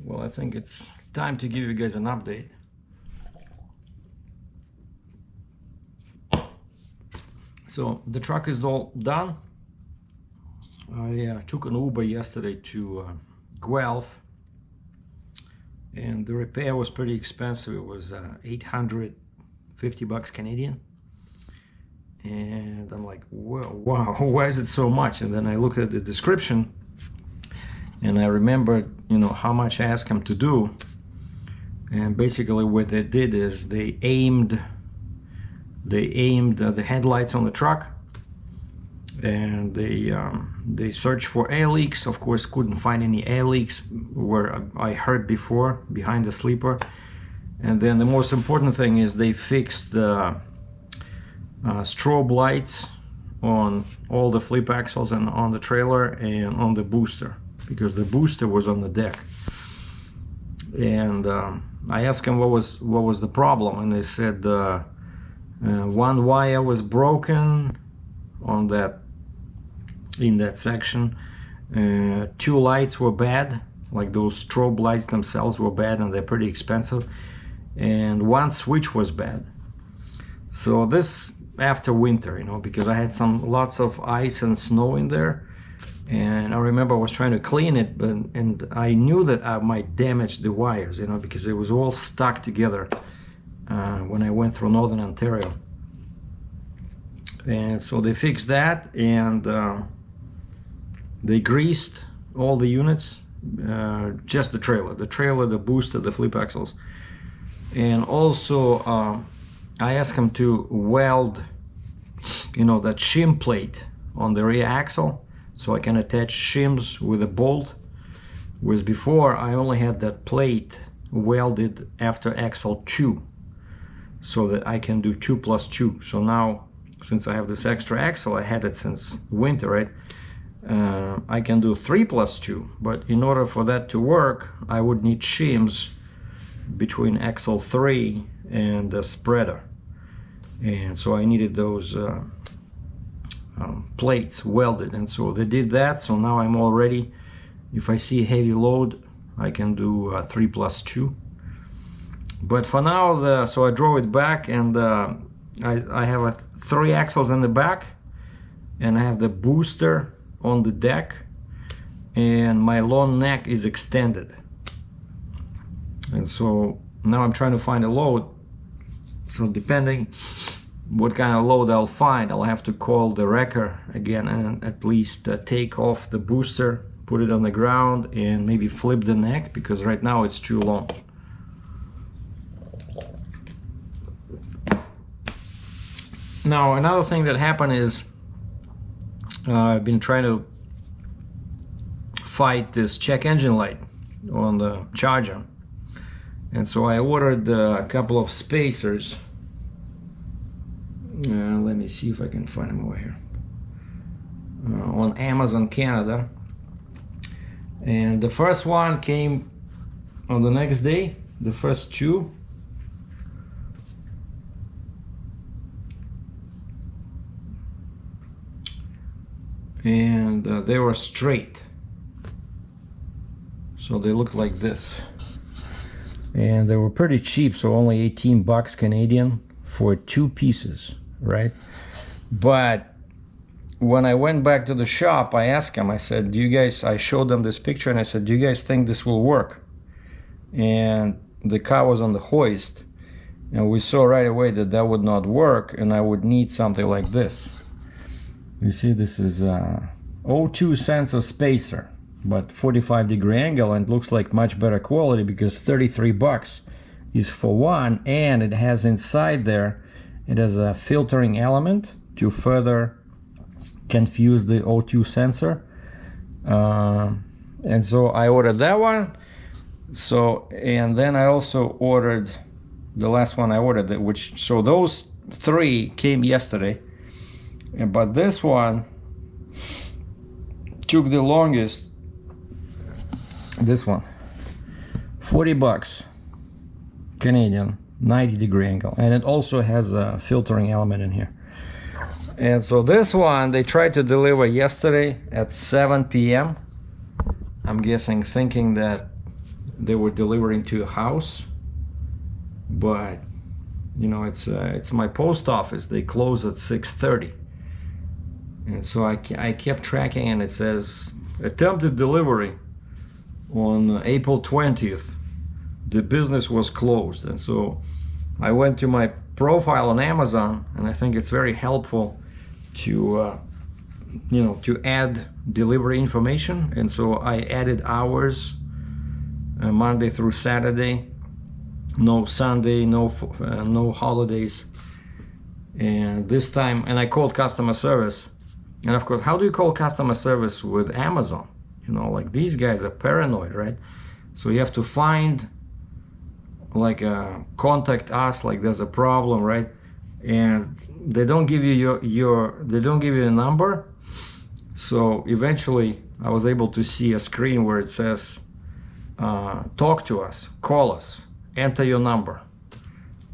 Well, I think it's time to give you guys an update. So the truck is all done. I took an Uber yesterday to Guelph, and the repair was pretty expensive. It was 850 bucks Canadian. And I'm like, wow, why is it so much? And then I look at the description and I remembered, how much I asked them to do. And basically what they did is they aimed the headlights on the truck, and they searched for air leaks. Of course, couldn't find any air leaks where I heard before, behind the sleeper. And then the most important thing is they fixed the strobe lights on all the flip axles and on the trailer and on the booster, because the booster was on the deck. And I asked them what was the problem, and they said one wire was broken in that section. Two lights were bad, like those strobe lights themselves were bad, and they're pretty expensive. And one switch was bad. So this after winter, because I had lots of ice and snow in there, and I remember I was trying to clean it, and I knew that I might damage the wires, because it was all stuck together when I went through Northern Ontario. And so they fixed that, and they greased all the units, just the trailer, the booster, the flip axles. And also I asked them to weld, that shim plate on the rear axle, so I can attach shims with a bolt. Whereas before I only had that plate welded after axle 2, so that I can do 2 plus 2. So now, since I have this extra axle, I had it since winter, right? I can do 3 plus 2, but in order for that to work, I would need shims between axle 3 and the spreader. And so I needed those plates welded, and so they did that. So now I'm all ready. If I see a heavy load, I can do 3 plus 2. But for now, so I drove it back, and I have 3 axles in the back, and I have the booster on the deck, and my long neck is extended. And so now I'm trying to find a load. So depending what kind of load I'll find, I'll have to call the wrecker again and at least take off the booster, put it on the ground, and maybe flip the neck, because right now it's too long. Now another thing that happened is I've been trying to fight this check engine light on the Charger. And so I ordered a couple of spacers. Let me see if I can find them over here. On Amazon Canada. And the first one came on the next day, the first 2. And they were straight. So they looked like this. And they were pretty cheap, so only 18 bucks Canadian for 2 pieces, right? But when I went back to the shop, I asked them, I said, I showed them this picture, and I said, do you guys think this will work? And the car was on the hoist, and we saw right away that that would not work, and I would need something like this. You see, this is a 0.2 sensor spacer, but 45-degree angle, and looks like much better quality, because 33 bucks is for one, and it has inside there, it has a filtering element to further confuse the O2 sensor. And so I ordered that one. So, and then I also ordered the last one I ordered, so those 3 came yesterday, but this one took the longest. This one, 40 bucks Canadian, 90-degree angle, and it also has a filtering element in here. And so this one they tried to deliver yesterday at 7 p.m. I'm guessing, thinking that they were delivering to a house, but you know, it's my post office. They close at 6:30, and so I kept tracking, and it says attempted delivery on April 20th. The business was closed. And so I went to my profile on Amazon, and I think it's very helpful to you know, to add delivery information. And so I added hours, Monday through Saturday, no Sunday, no holidays. And this time, and I called customer service. And of course, how do you call customer service with Amazon? You know, like, these guys are paranoid, right? So you have to find, like, contact us, like there's a problem, right? And they don't give you they don't give you a number. So eventually I was able to see a screen where it says, talk to us, call us, enter your number.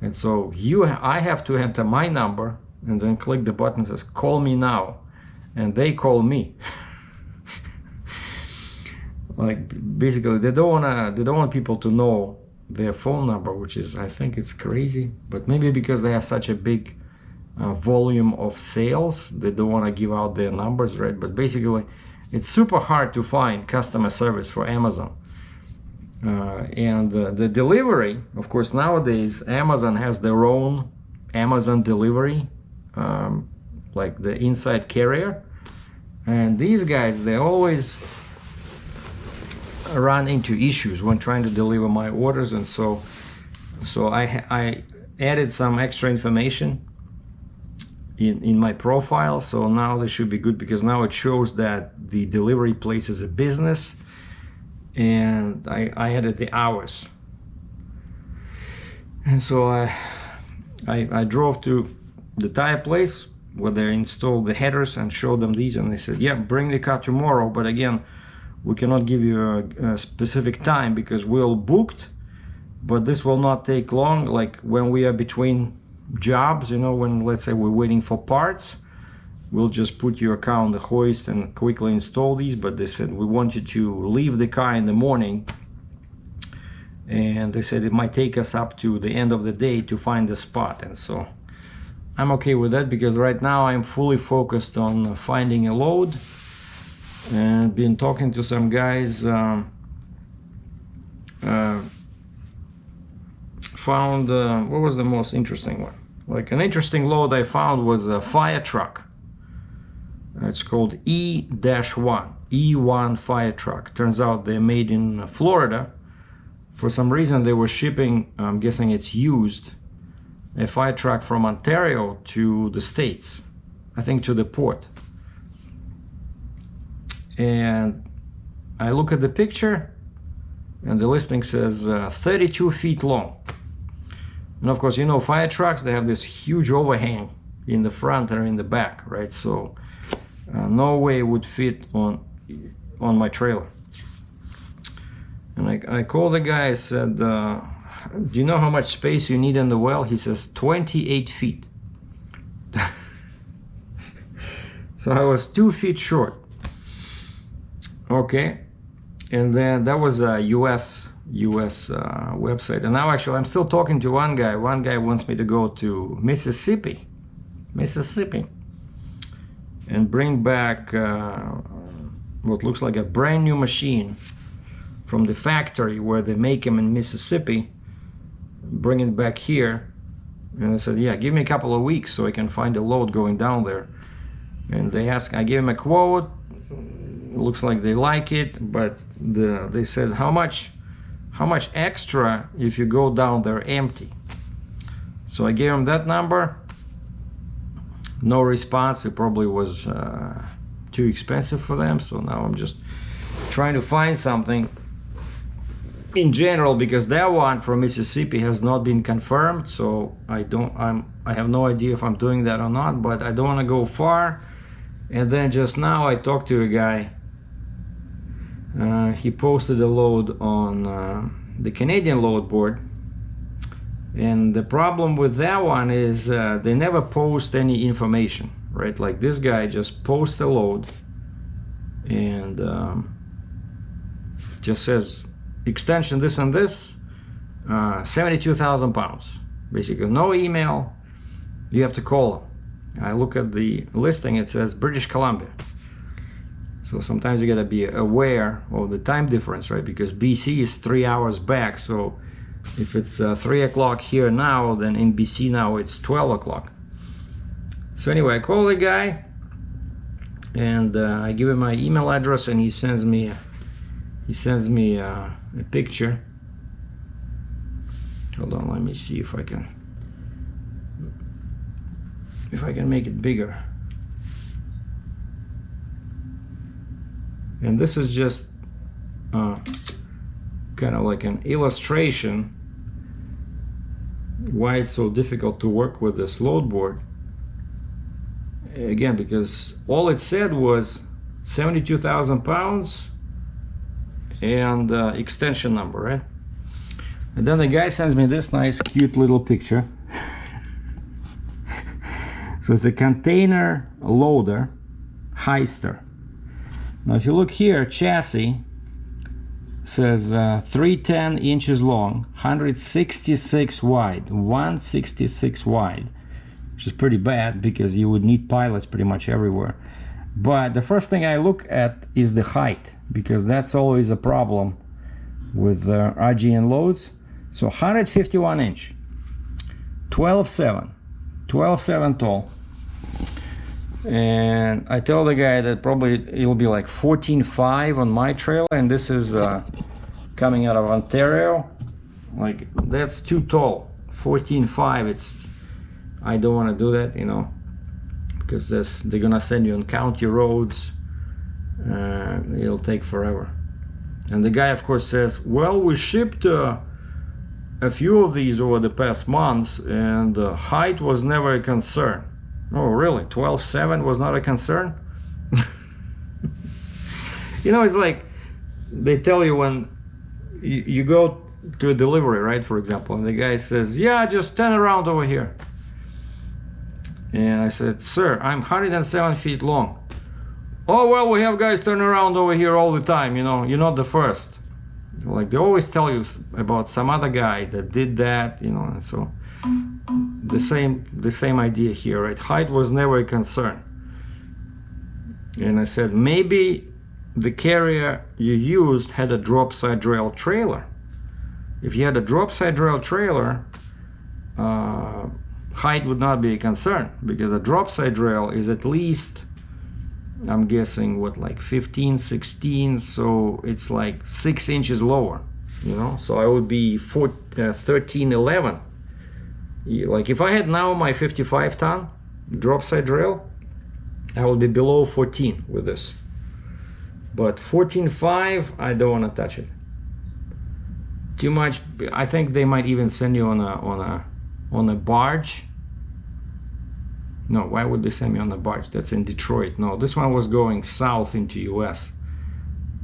And so I have to enter my number and then click the button that says call me now, and they call me. Like, basically they don't want people to know their phone number, which is, I think it's crazy, but maybe because they have such a big volume of sales, they don't want to give out their numbers, right? But basically it's super hard to find customer service for Amazon. And the delivery, of course, nowadays Amazon has their own Amazon delivery, like the inside carrier, and these guys, they always run into issues when trying to deliver my orders. And so I added some extra information in my profile, so now they should be good, because now it shows that the delivery place is a business, and I added the hours. And so I drove to the tire place where they installed the headers and showed them these, and they said, yeah, bring the car tomorrow, but again, we cannot give you a specific time because we're all booked, but this will not take long. Like, when we are between jobs, you know, when, let's say, we're waiting for parts, we'll just put your car on the hoist and quickly install these. But they said, we want you to leave the car in the morning, and they said it might take us up to the end of the day to find the spot. And so I'm okay with that, because right now I'm fully focused on finding a load, and been talking to some guys. Found what was the most interesting one? Like, an interesting load I found was a fire truck. It's called E-1 fire truck. Turns out they're made in Florida. For some reason they were shipping, I'm guessing it's used, a fire truck from Ontario to the States, I think to the port. And I look at the picture, and the listing says 32 feet long. And of course, you know, fire trucks, they have this huge overhang in the front or in the back, right? So no way it would fit on my trailer. And I called the guy, I said, do you know how much space you need in the well? He says 28 feet. So I was 2 feet short. Okay, and then that was a US website. And now actually I'm still talking to one guy. One guy wants me to go to Mississippi, and bring back what looks like a brand new machine from the factory where they make them in Mississippi, bring it back here. And I said, yeah, give me a couple of weeks so I can find a load going down there. And I gave him a quote. Looks like they like it, but they said, how much extra if you go down there empty? So I gave him that number. No response. It probably was too expensive for them. So now I'm just trying to find something in general, because that one from Mississippi has not been confirmed. So I have no idea if I'm doing that or not, but I don't want to go far. And then just now I talked to a guy. He posted a load on the Canadian load board, and the problem with that one is they never post any information, right? Like, this guy just posts a load and just says extension this and this, 72,000 pounds. Basically, no email, you have to call them. I look at the listing, it says British Columbia. So sometimes you gotta be aware of the time difference, right? Because BC is 3 hours back. So if it's 3 o'clock here now, then in BC now it's 12 o'clock. So anyway, I call the guy and I give him my email address, and he sends me a picture. Hold on, let me see if I can make it bigger. And this is just kind of like an illustration why it's so difficult to work with this load board. Again, because all it said was 72,000 pounds and extension number, right? And then the guy sends me this nice cute little picture. So it's a container loader heister. Now if you look here, chassis says 310 inches long, 166 wide, 166 wide, which is pretty bad because you would need pilots pretty much everywhere. But the first thing I look at is the height, because that's always a problem with RGN loads. So 151 inch, 12.7 tall. And I tell the guy that probably it'll be like 14.5 on my trailer, and this is coming out of Ontario. Like, that's too tall. 14.5, it's, I don't want to do that, you know, because they're gonna send you on county roads. It'll take forever. And the guy of course says, well, we shipped a few of these over the past months, and height was never a concern. Oh, really? 12.7 was not a concern? You know, it's like they tell you when you go to a delivery, right, for example, and the guy says, yeah, just turn around over here. And I said, sir, I'm 107 feet long. Oh, well, we have guys turn around over here all the time, you know, you're not the first. Like, they always tell you about some other guy that did that, you know, and so the same idea here, right? Height was never a concern. And I said, maybe the carrier you used had a drop side rail trailer. If you had a drop side rail trailer, height would not be a concern, because a drop side rail is at least, I'm guessing, what, like 15, 16, so it's like 6 inches lower, you know? So I would be 13, 11. Like, if I had now my 55-ton drop side rail, I would be below 14 with this. But 14.5, I don't want to touch it. Too much. I think they might even send you on a barge. No, why would they send me on a barge? That's in Detroit. No, this one was going south into US.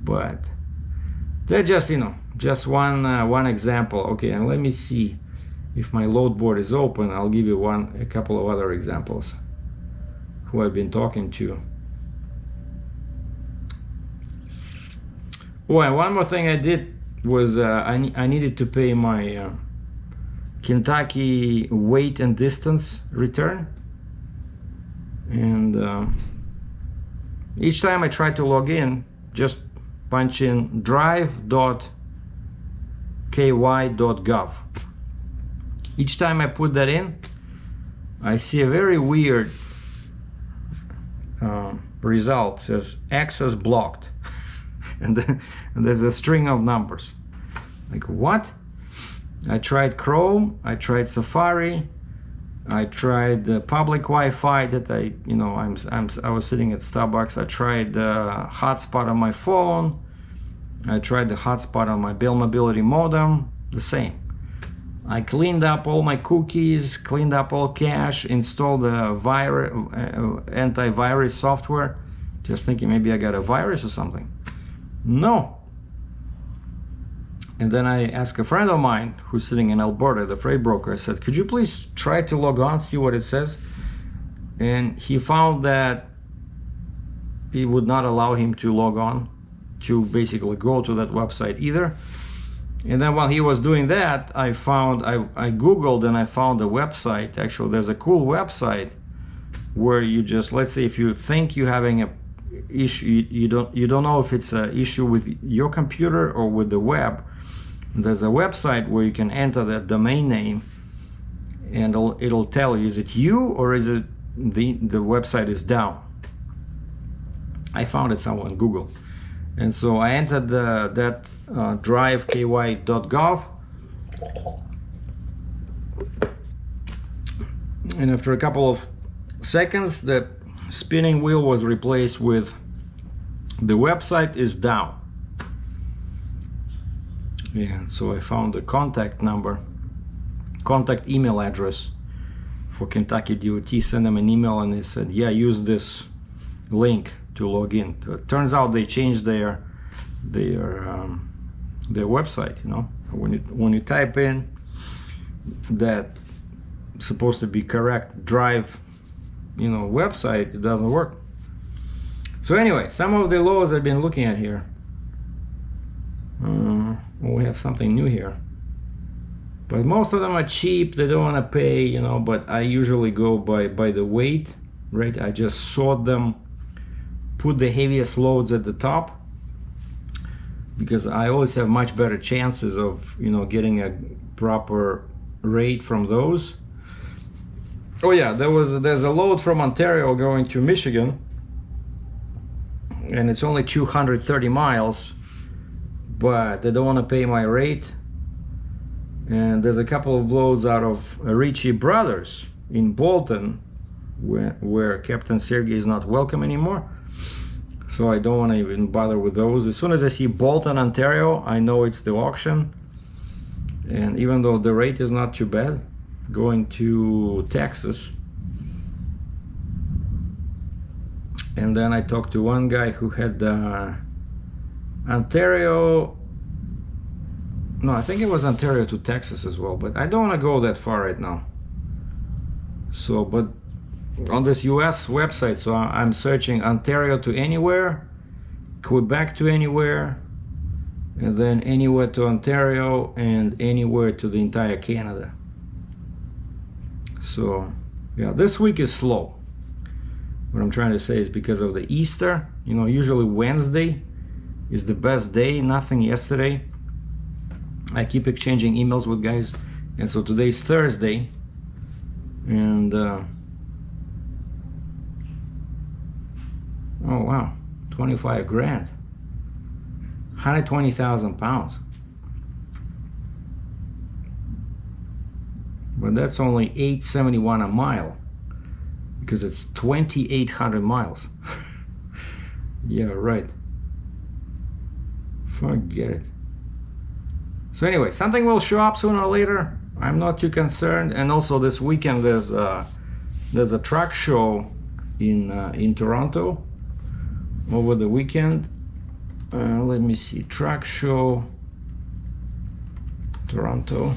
But they're just, you know, just one example. Okay, and let me see if my load board is open. I'll give you a couple of other examples who I've been talking to. Oh, and one more thing I did was I needed to pay my Kentucky weight and distance return. And each time I try to log in, just punch in drive.ky.gov. Each time I put that in, I see a very weird result. It says access blocked. and there's a string of numbers. Like, what? I tried Chrome, I tried Safari, I tried the public Wi-Fi that I was sitting at Starbucks. I tried the hotspot on my phone. I tried the hotspot on my Bell Mobility modem. The same. I cleaned up all my cookies, cleaned up all cache, installed the antivirus software, just thinking maybe I got a virus or something. No. And then I asked a friend of mine who's sitting in Alberta, the freight broker. I said, could you please try to log on, see what it says? And he found that it would not allow him to log on, to basically go to that website either. And then while he was doing that, I Googled and I found a website. Actually, there's a cool website where you just, let's say if you think you're having a issue, you don't know if it's an issue with your computer or with the web. There's a website where you can enter that domain name, and it'll tell you, is it you or is it the website is down. I found it somewhere on Google. And so I entered that driveky.gov, and after a couple of seconds, the spinning wheel was replaced with the website is down. And so I found the contact number, contact email address for Kentucky DOT, sent them an email, and they said, yeah, use this link to log in. It turns out they changed their website. You know, when you type in that supposed to be correct drive, you know, website, it doesn't work. So anyway, some of the loads I've been looking at here. Well, we have something new here, but most of them are cheap. They don't want to pay, you know, but I usually go by the weight, right? I just sort them, put the heaviest loads at the top, because I always have much better chances of, you know, getting a proper rate from those. Oh yeah, there's a load from Ontario going to Michigan, and it's only 230 miles, but they don't want to pay my rate. And there's a couple of loads out of Ritchie Brothers in Bolton, where Captain Sergei is not welcome anymore. So I don't want to even bother with those. As soon as I see Bolton, Ontario, I know it's the auction. And even though the rate is not too bad, going to Texas. And then I talked to one guy who had Ontario. No, I think it was Ontario to Texas as well, but I don't want to go that far right now. So, but on this US website, so I'm searching Ontario to anywhere, Quebec to anywhere, and then anywhere to Ontario, and anywhere to the entire Canada. So yeah, this week is slow. What I'm trying to say is because of the Easter, you know, usually Wednesday is the best day, nothing yesterday. I keep exchanging emails with guys, and so today's Thursday, and oh wow, 25 grand, 120,000 pounds. But that's only 871 a mile, because it's 2,800 miles. Yeah, right. Forget it. So anyway, something will show up sooner or later. I'm not too concerned. And also this weekend there's a truck show in Toronto over the weekend. Let me see, truck show, Toronto,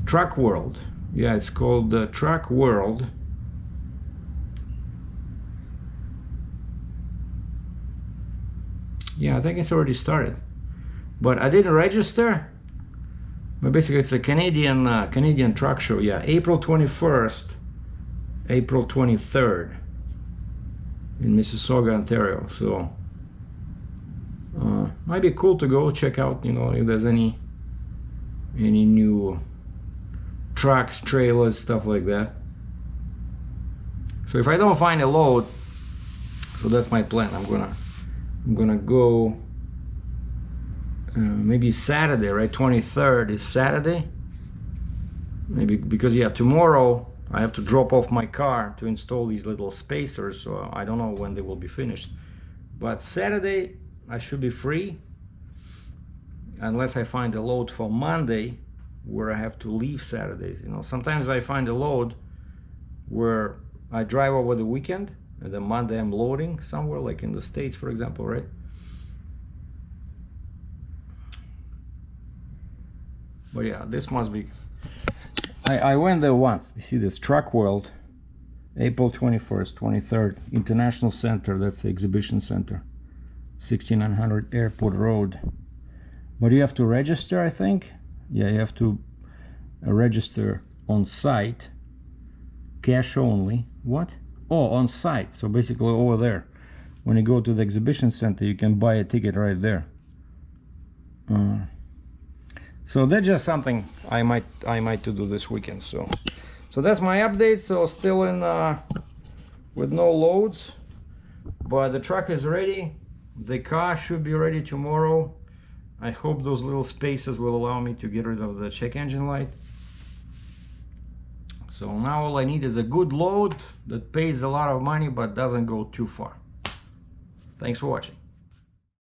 Truck World. Yeah, it's called Truck World. Yeah, I think it's already started, but I didn't register. But basically, it's a Canadian truck show. Yeah, April 21st, April 23rd in Mississauga, Ontario. So might be cool to go check out. You know, if there's any new trucks, trailers, stuff like that. So if I don't find a load, so that's my plan. I'm gonna go maybe Saturday, right? 23rd is Saturday. Maybe because yeah, tomorrow I have to drop off my car to install these little spacers, so I don't know when they will be finished. But Saturday I should be free, unless I find a load for Monday where I have to leave Saturdays. You know, sometimes I find a load where I drive over the weekend, and then Monday I'm loading somewhere, like in the States, for example, right? But yeah, this must be... I went there once. You see this Truck World, April 21st, 23rd, International Center, that's the exhibition center, 1600 Airport Road. But you have to register, I think. Yeah, you have to register on site, cash only. What? Oh, on site. So basically over there. When you go to the exhibition center, you can buy a ticket right there. So that's just something I might to do this weekend. So that's my update. So still in with no loads, but the truck is ready. The car should be ready tomorrow. I hope those little spaces will allow me to get rid of the check engine light. So now all I need is a good load that pays a lot of money but doesn't go too far. Thanks for watching.